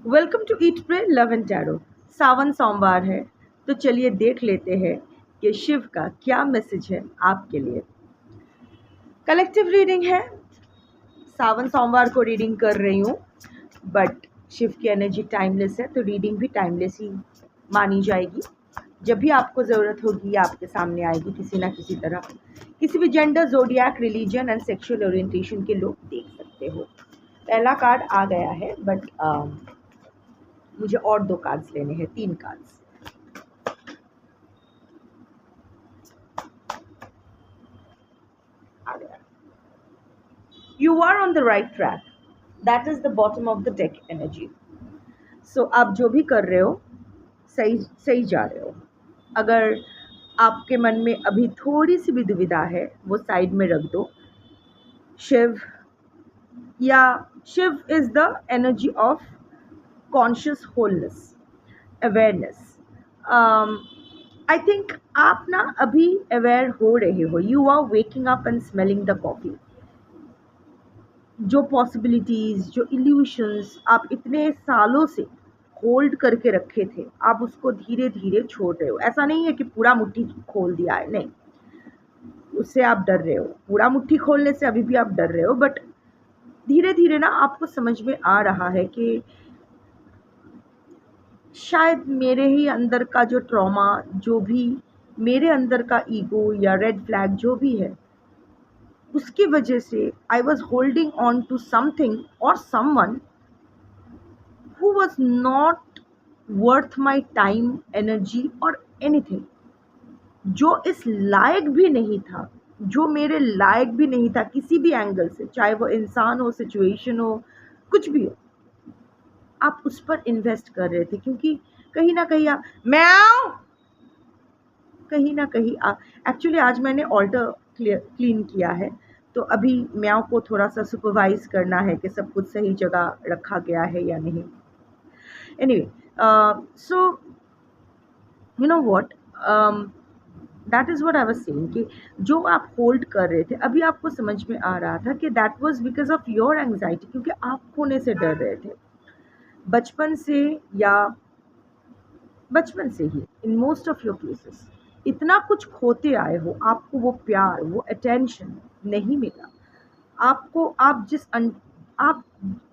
Welcome to eat pray love and tarot. Sawan सोमवार है, तो चलिए देख लेते हैं कि शिव का क्या मैसेज है आपके लिए। कलेक्टिव रीडिंग है, सावन सोमवार को रीडिंग कर रही हूँ, बट शिव की एनर्जी टाइमलेस है, तो रीडिंग भी टाइमलेस ही मानी जाएगी। जब भी आपको ज़रूरत होगी आपके सामने आएगी किसी ना किसी तरह। किसी भी gender, जोडियाक, religion and sexual orientation के लोग देख सकते हो। पहला कार्ड आ गया है, बट मुझे और 2 कार्ड्स लेने हैं, 3 कार्ड्स। आ गया। You are on the right track. That is the bottom of the deck energy. So आप जो भी कर रहे हो सही सही जा रहे हो। अगर आपके मन में अभी थोड़ी सी भी दुविधा है वो साइड में रख दो। Shiva is the energy of conscious wholeness, awareness. I think आप ना अभी अवेयर हो रहे हो। You are waking up and smelling the coffee. जो पॉसिबिलिटीज़, जो इल्यूशंस आप इतने सालों से होल्ड करके रखे थे, आप उसको धीरे धीरे छोड़ रहे हो। ऐसा नहीं है कि पूरा मुट्ठी खोल दिया है, नहीं, उससे आप डर रहे हो। पूरा मुट्ठी खोलने से अभी भी आप डर रहे हो, बट धीरे धीरे ना आपको समझ में आ रहा है कि शायद मेरे ही अंदर का जो ट्रॉमा, जो भी मेरे अंदर का ईगो या रेड फ्लैग जो भी है, उसकी वजह से I was holding on to something और someone who was not worth my time, energy or anything, जो इस लायक भी नहीं था, जो मेरे लायक भी नहीं था किसी भी एंगल से, चाहे वो इंसान हो, सिचुएशन हो, कुछ भी हो। आप उस पर इन्वेस्ट कर रहे थे क्योंकि कहीं ना कहीं म्याऊं, कहीं ना कहीं एक्चुअली आज मैंने ऑल्टर क्लीन किया है, तो अभी म्याऊं को थोड़ा सा सुपरवाइज करना है कि सब कुछ सही जगह रखा गया है या नहीं। Anyway, so you know what, that is what I was saying कि जो आप होल्ड कर रहे थे अभी आपको समझ में आ रहा था कि that was because of your anxiety, क्योंकि आप खोने से डर रहे थे बचपन से, या बचपन से ही in most of your cases इतना कुछ खोते आए हो। आपको वो प्यार, वो अटेंशन नहीं मिला। आपको आप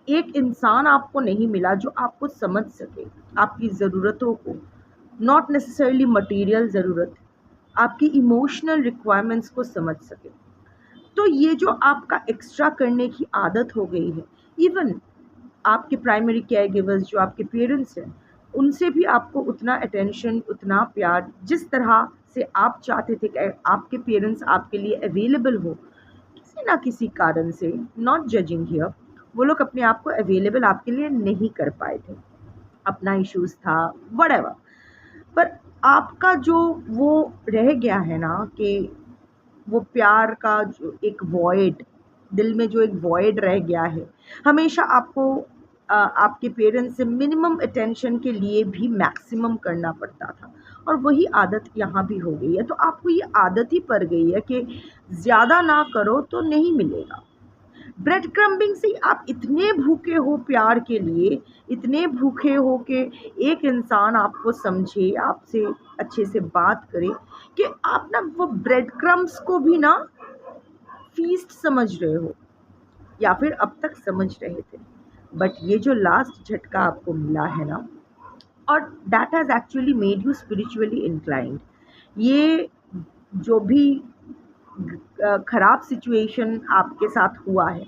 एक इंसान आपको नहीं मिला जो आपको समझ सके, आपकी ज़रूरतों को, नॉट नेसेसरली मटेरियल ज़रूरत, आपकी इमोशनल रिक्वायरमेंट्स को समझ सके। तो ये जो आपका एक्स्ट्रा करने की आदत हो गई है, इवन आपके प्राइमरी केयर गिवर्स जो आपके पेरेंट्स हैं, उनसे भी आपको उतना अटेंशन, उतना प्यार जिस तरह से आप चाहते थे कि आपके पेरेंट्स आपके लिए अवेलेबल हो, किसी ना किसी कारण से, नॉट जजिंग हियर, वो लोग अपने आप को अवेलेबल आपके लिए नहीं कर पाए थे। अपना इश्यूज था, व्हाटएवर। पर आपका जो वो रह गया है ना कि वो प्यार का जो एक वॉइड, दिल में जो एक वॉइड रह गया है, हमेशा आपको आपके पेरेंट्स से मिनिमम अटेंशन के लिए भी मैक्सिमम करना पड़ता था, और वही आदत यहाँ भी हो गई है। तो आपको ये आदत ही पड़ गई है कि ज़्यादा ना करो तो नहीं मिलेगा। ब्रेड क्रम्बिंग से आप इतने भूखे हो प्यार के लिए, इतने भूखे हो कि एक इंसान आपको समझे, आपसे अच्छे से बात करे, कि आप ना वो ब्रेड क्रम्ब्स को भी ना फीस्ट समझ रहे हो, या फिर अब तक समझ रहे थे। बट ये जो लास्ट झटका आपको मिला है ना, और that has actually made you spiritually inclined. ये जो भी खराब सिचुएशन आपके साथ हुआ है,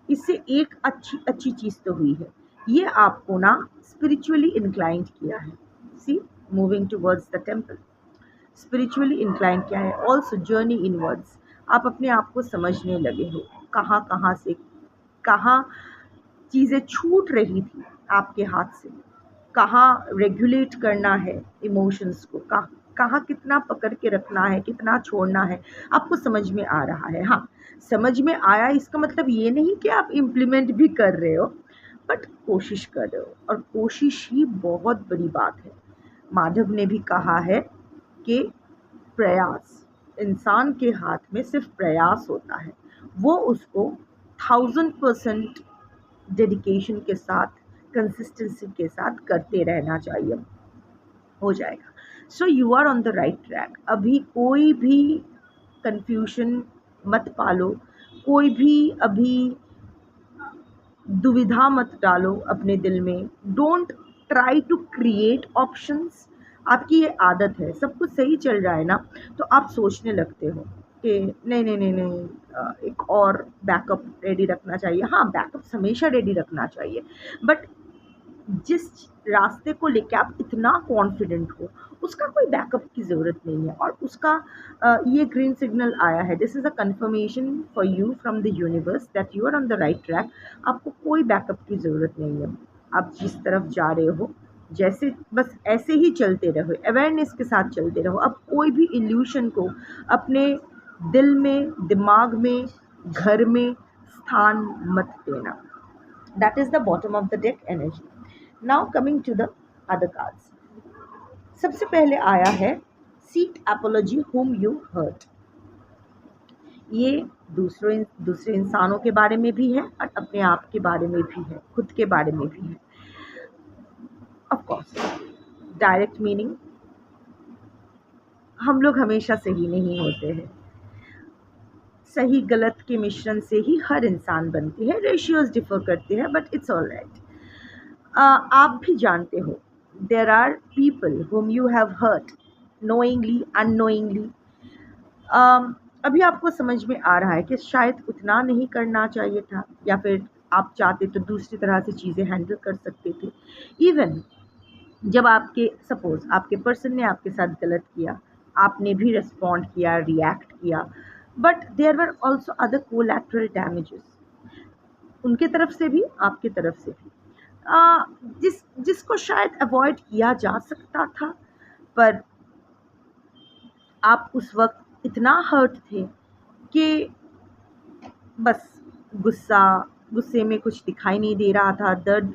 इससे एक अच्छी चीज़ तो हुई है, ये आपको ना स्पिरिचुअली इंक्लाइंड किया है। See, moving towards the temple, spiritually inclined किया है। ऑल्सो जर्नी इनवर्ड्स, आप अपने आप को समझने लगे हो, कहाँ कहाँ से कहाँ चीज़ें छूट रही थी आपके हाथ से, कहाँ रेगुलेट करना है इमोशंस को, कहाँ कितना पकड़ के रखना है, कितना छोड़ना है, आपको समझ में आ रहा है। हाँ, समझ में आया इसका मतलब ये नहीं कि आप इम्प्लीमेंट भी कर रहे हो, बट कोशिश कर रहे हो, और कोशिश ही बहुत बड़ी बात है। माधव ने भी कहा है कि प्रयास, इंसान के हाथ में सिर्फ प्रयास होता है। वो उसको 1000% डेडिकेशन के साथ कंसिस्टेंसी के साथ करते रहना चाहिए, हो जाएगा। So you are on the right track. अभी कोई भी कंफ्यूजन मत पालो, कोई भी अभी दुविधा मत डालो अपने दिल में। Don't try to create options. आपकी ये आदत है, सब कुछ सही चल रहा है ना, तो आप सोचने लगते हो कि नहीं नहीं नहीं नहीं, एक और बैकअप रेडी रखना चाहिए। हाँ, बैकअप हमेशा रेडी रखना चाहिए, बट जिस रास्ते को लेके आप इतना कॉन्फिडेंट हो, उसका कोई बैकअप की ज़रूरत नहीं है। और उसका ये ग्रीन सिग्नल आया है, this is a confirmation for you from the universe that you are on the right track. आपको कोई बैकअप की ज़रूरत नहीं है। आप जिस तरफ जा रहे हो, जैसे बस ऐसे ही चलते रहो, अवेयरनेस के साथ चलते रहो। अब कोई भी इल्यूशन को अपने दिल में, दिमाग में, घर में स्थान मत देना। That is the bottom of the deck energy. Now coming to the other cards. सबसे पहले आया है seek apology whom you hurt. ये दूसरे इंसानों के बारे में भी है और अपने आप के बारे में भी है, खुद के बारे में भी है। Of course, डायरेक्ट मीनिंग, हम लोग हमेशा सही नहीं होते हैं। सही गलत के मिश्रण से ही हर इंसान बनती है। रेशियोज डिफर करते हैं, बट इट्स ऑल राइट। आप भी जानते हो, there are people whom you have hurt knowingly, unknowingly. अभी आपको समझ में आ रहा है कि शायद उतना नहीं करना चाहिए था, या फिर आप चाहते तो दूसरी तरह से चीज़ें हैंडल कर सकते थे। इवन जब आपके सपोज आपके पर्सन ने आपके साथ गलत किया, आपने भी रिस्पॉन्ड किया, रिएक्ट किया, but there were also other collateral damages, उनके तरफ से भी आपकी तरफ से भी, जिसको शायद अवॉइड किया जा सकता था, पर आप उस वक्त इतना हर्ट थे कि बस गुस्से में कुछ दिखाई नहीं दे रहा था,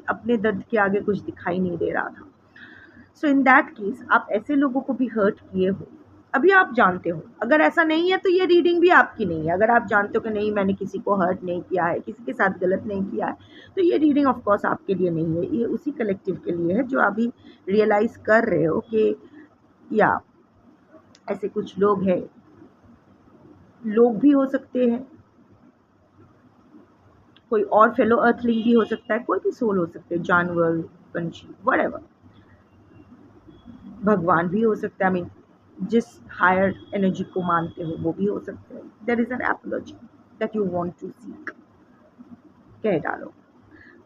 अपने दर्द के आगे कुछ दिखाई नहीं दे रहा था। सो इन दैट केस आप ऐसे लोगों को भी हर्ट किए हो। अभी आप जानते हो, अगर ऐसा नहीं है तो ये रीडिंग भी आपकी नहीं है। अगर आप जानते हो कि नहीं, मैंने किसी को हर्ट नहीं किया है, किसी के साथ गलत नहीं किया है, तो ये रीडिंग ऑफ कोर्स आपके लिए नहीं है। ये उसी कलेक्टिव के लिए है जो अभी रियलाइज़ कर रहे हो कि या ऐसे कुछ लोग हैं, लोग भी हो सकते हैं, कोई और फेलो अर्थलिंग भी हो सकता है, कोई भी सोल हो सकते हैं, जानवर, पंछी, व्हाटएवर, भगवान भी हो सकता है। आई मीन, जिस हायर एनर्जी को मानते हो वो भी हो सकते हैं। There is an apology that you want to seek. कह डालो,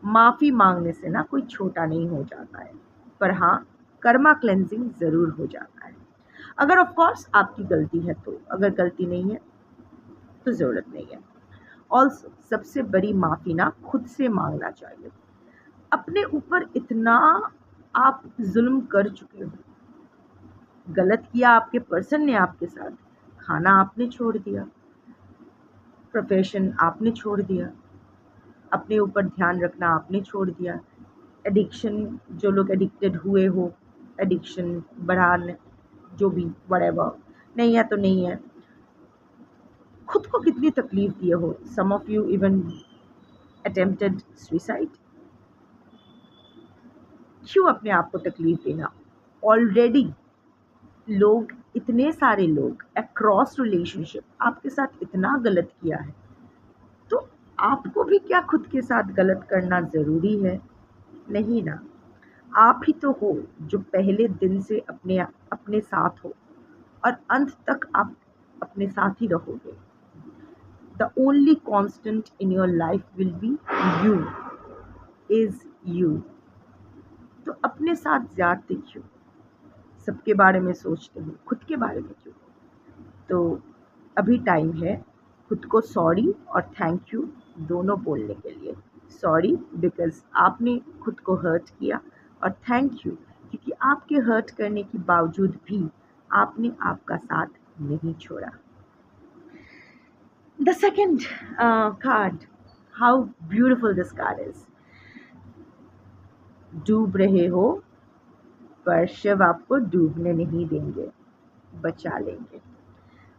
माफ़ी मांगने से ना कोई छोटा नहीं हो जाता है, पर हाँ, कर्मा क्लेंजिंग ज़रूर हो जाता है। अगर ऑफ कोर्स आपकी गलती है तो, अगर गलती नहीं है तो ज़रूरत नहीं है। ऑल्सो सबसे बड़ी माफ़ी ना खुद से मांगना चाहिए। अपने ऊपर इतना आप जुल्म कर चुके हो, गलत किया आपके पर्सन ने आपके साथ, खाना आपने छोड़ दिया, प्रोफेशन आपने छोड़ दिया, अपने ऊपर ध्यान रखना आपने छोड़ दिया, एडिक्शन, जो लोग एडिक्टेड हुए हो, एडिक्शन बढ़ाने, जो भी व्हाटएवर, नहीं है तो नहीं है। खुद को कितनी तकलीफ दिए हो। Some of you even attempted suicide. क्यों अपने आप को तकलीफ देना? ऑलरेडी लोग, इतने सारे लोग अक्रॉस रिलेशनशिप आपके साथ इतना गलत किया है, तो आपको भी क्या खुद के साथ गलत करना ज़रूरी है? नहीं ना। आप ही तो हो जो पहले दिन से अपने साथ हो और अंत तक आप अपने साथ ही रहोगे। The only constant in your life will be you, is you. तो अपने साथ ज़्यादती क्यों? सबके बारे में सोचते हो, खुद के बारे में क्यों? तो अभी टाइम है खुद को सॉरी और थैंक यू दोनों बोलने के लिए। सॉरी बिकॉज़ आपने खुद को हर्ट किया, और थैंक यू क्योंकि आपके हर्ट करने के बावजूद भी आपने आपका साथ नहीं छोड़ा। The second card, how beautiful this card is. डूब रहे हो, पर शिव आपको डूबने नहीं देंगे, बचा लेंगे।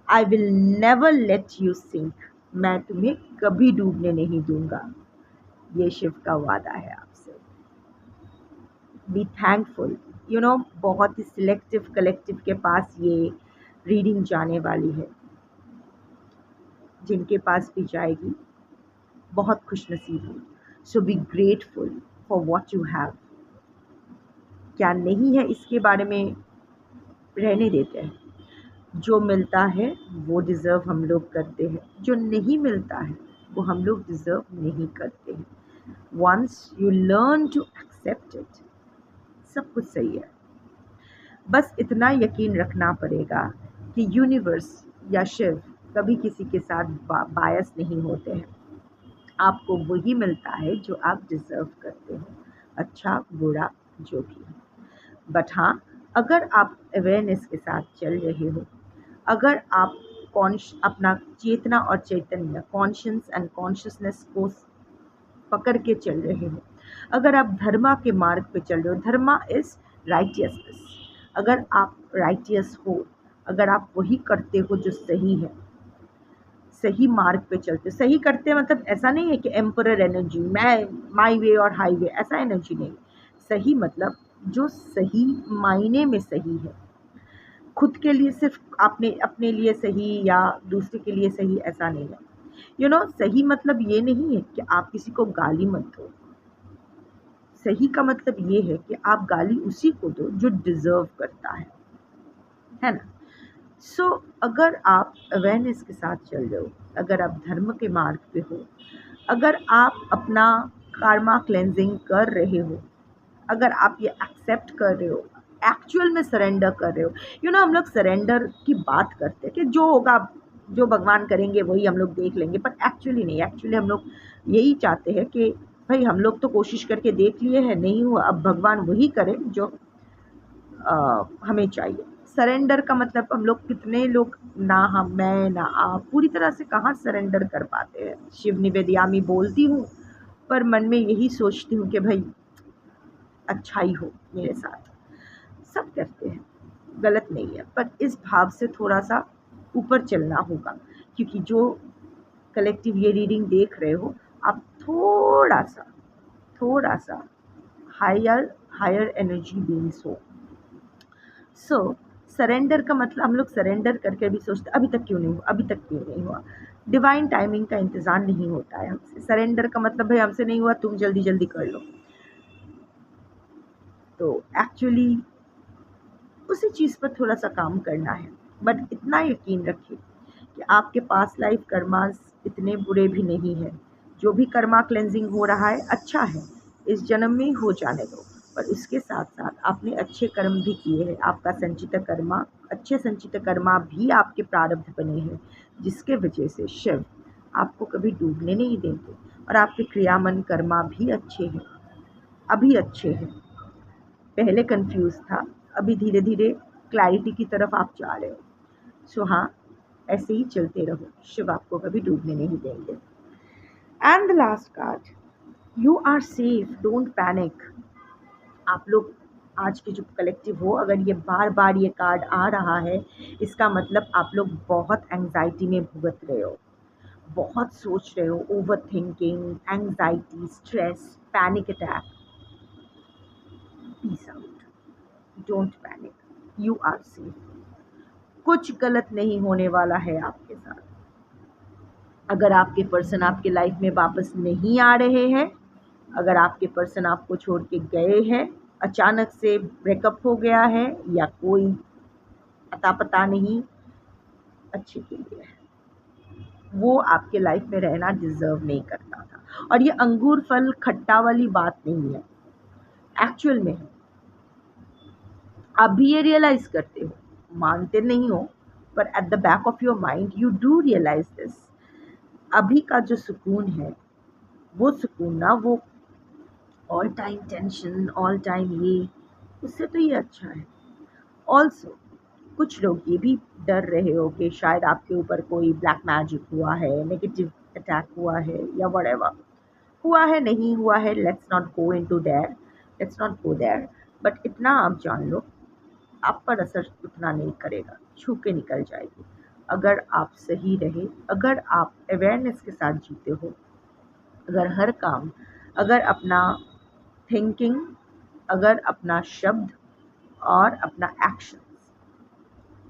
I will never let you sink, मैं तुम्हें कभी डूबने नहीं दूंगा। ये शिव का वादा है आपसे। Be thankful. बहुत ही सिलेक्टिव कलेक्टिव के पास ये रीडिंग जाने वाली है, जिनके पास भी जाएगी बहुत खुशनसीब हो। So be grateful for what you have. क्या नहीं है इसके बारे में रहने देते हैं। जो मिलता है वो डिज़र्व हम लोग करते हैं, जो नहीं मिलता है वो हम लोग डिज़र्व नहीं करते हैं। Once you learn to accept it, सब कुछ सही है। बस इतना यकीन रखना पड़ेगा कि यूनिवर्स या शिव कभी किसी के साथ बायस नहीं होते हैं। आपको वही मिलता है जो आप डिज़र्व करते हो, अच्छा बुरा जो भी है। बट हाँ, अगर आप अवेयरनेस के साथ चल रहे हो, अगर आप अपना चेतना और चैतन्य, कॉन्शियस एंड कॉन्शियसनेस को पकड़ के चल रहे हो, अगर आप धर्मा के मार्ग पे चल रहे हो, धर्मा इज राइटियसनेस, अगर आप राइटियस हो, अगर आप वही करते हो जो सही है, सही मार्ग पे चलते हो। सही करते मतलब ऐसा नहीं है कि एम्परर एनर्जी, मैं माई वे और हाईवे, ऐसा एनर्जी नहीं। सही मतलब जो सही मायने में सही है, खुद के लिए सिर्फ अपने अपने लिए सही या दूसरे के लिए सही, ऐसा नहीं है। सही मतलब ये नहीं है कि आप किसी को गाली मत दो। सही का मतलब ये है कि आप गाली उसी को दो जो डिजर्व करता है ना। सो अगर आप अवेयरनेस के साथ चल रहे हो, अगर आप धर्म के मार्ग पे हो, अगर आप अपना कार्मा क्लेंजिंग कर रहे हो, अगर आप ये एक्सेप्ट कर रहे हो, एक्चुअल में सरेंडर कर रहे हो। हम लोग सरेंडर की बात करते हैं कि जो होगा, जो भगवान करेंगे वही हम लोग देख लेंगे, पर एक्चुअली नहीं। एक्चुअली हम लोग यही चाहते हैं कि भाई हम लोग तो कोशिश करके देख लिए हैं, नहीं हुआ, अब भगवान वही करे जो हमें चाहिए। सरेंडर का मतलब हम लोग कितने लोग, ना हम, मैं ना आप, पूरी तरह से कहाँ सरेंडर कर पाते हैं। शिव निवेदयामी बोलती हूँ, पर मन में यही सोचती हूँ कि भाई अच्छा ही हो मेरे साथ। सब करते हैं, गलत नहीं है, पर इस भाव से थोड़ा सा ऊपर चलना होगा, क्योंकि जो कलेक्टिव ये रीडिंग देख रहे हो, आप थोड़ा सा हायर हायर एनर्जी बीइंग्स हो। सो सरेंडर का मतलब, हम लोग सरेंडर करके भी सोचते अभी तक क्यों नहीं हुआ, अभी तक क्यों नहीं हुआ। डिवाइन टाइमिंग का इंतज़ार नहीं होता है हमसे। सरेंडर का मतलब भाई हमसे नहीं हुआ, तुम जल्दी जल्दी कर लो। तो एक्चुअली उसी चीज़ पर थोड़ा सा काम करना है। बट इतना यकीन रखिए कि आपके पास लाइफ कर्मास इतने बुरे भी नहीं हैं। जो भी कर्मा क्लेंजिंग हो रहा है अच्छा है, इस जन्म में ही हो जाने दो। पर इसके साथ साथ आपने अच्छे कर्म भी किए हैं, आपका संचित कर्मा, अच्छे संचित कर्मा भी आपके प्रारब्ध बने हैं, जिसके वजह से शिव आपको कभी डूबने नहीं देंगे। और आपके क्रियामन कर्मा भी अच्छे हैं, अभी अच्छे हैं। पहले कंफ्यूज था, अभी धीरे धीरे क्लैरिटी की तरफ आप जा रहे हो। सो हाँ, ऐसे ही चलते रहो, शिव आपको कभी डूबने नहीं देंगे। And the last card, you are safe, don't panic. आप लोग आज के जो कलेक्टिव हो, अगर ये बार बार ये कार्ड आ रहा है, इसका मतलब आप लोग बहुत एंग्जाइटी में भुगत रहे हो, बहुत सोच रहे हो, over thinking, anxiety, stress, panic attack. Peace out, don't panic, you are safe. कुछ गलत नहीं होने वाला है आपके साथ। अगर आपके पर्सन आपके लाइफ में वापस नहीं आ रहे हैं, अगर आपके पर्सन आपको छोड़ के गए हैं, अचानक से ब्रेकअप हो गया है, या कोई अता पता नहीं, अच्छे के लिए है। वो आपके लाइफ में रहना डिजर्व नहीं करता था। और ये अंगूर फल खट्टा वाली बात नहीं है, एक्चुअल में है। आप भी ये रियलाइज करते हो, मानते नहीं हो, पर at the back of your mind you do realise this. अभी का जो सुकून है, वो सुकून ना, वो all time tension, all time ये, उससे तो ये अच्छा है। ऑल्सो कुछ लोग ये भी डर रहे हो कि शायद आपके ऊपर कोई ब्लैक मैजिक हुआ है, नेगेटिव अटैक हुआ है, या व्हाटएवर हुआ है, नहीं हुआ है, let's not go into there, let's not go there. But इतना आप जान लो, आप पर असर उतना नहीं करेगा, छू के निकल जाएगी। अगर आप सही रहे, अगर आप अवेयरनेस के साथ जीते हो, अगर हर काम, अगर अपना थिंकिंग अगर अपना शब्द और अपना एक्शन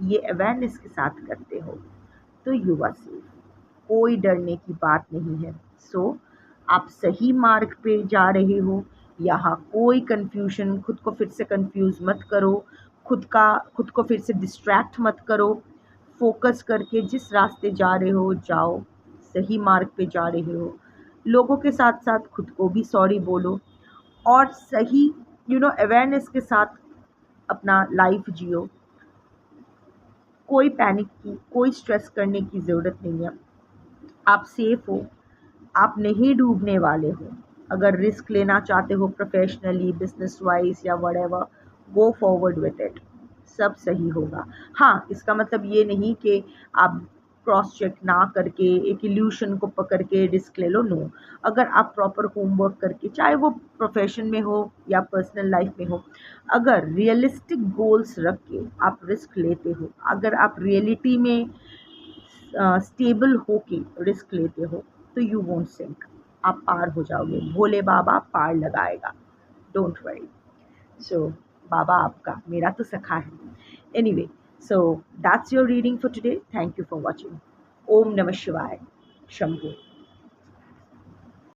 ये अवेयरनेस के साथ करते हो तो यू आर सेफ। कोई डरने की बात नहीं है। सो आप सही मार्ग पे जा रहे हो। यहाँ कोई कंफ्यूजन, खुद को फिर से कंफ्यूज मत करो, खुद को फिर से डिस्ट्रैक्ट मत करो। फोकस करके जिस रास्ते जा रहे हो जाओ, सही मार्ग पे जा रहे हो। लोगों के साथ साथ खुद को भी सॉरी बोलो और सही अवेयरनेस के साथ अपना लाइफ जियो। कोई पैनिक की, कोई स्ट्रेस करने की ज़रूरत नहीं है। आप सेफ हो, आप नहीं डूबने वाले हो। अगर रिस्क लेना चाहते हो प्रोफेशनली, बिजनेस वाइज या whatever, go forward with it, सब सही होगा। हाँ, इसका मतलब ये नहीं कि आप क्रॉस चेक ना करके एक इल्यूशन को पकड़ के रिस्क ले लो। नो, अगर आप प्रॉपर होमवर्क करके, चाहे वो प्रोफेशन में हो या पर्सनल लाइफ में हो, अगर रियलिस्टिक गोल्स रख के आप रिस्क लेते हो, अगर आप रियलिटी में स्टेबल होके रिस्क लेते हो, तो यू वोंट सिंक, आप पार हो जाओगे। भोले बाबा पार लगाएगा, डोंट वरी। सो बाबा आपका, मेरा तो सखा है। Anyway, so that's your reading for today. Thank you for watching. Om नमः शिवाय। शंभू।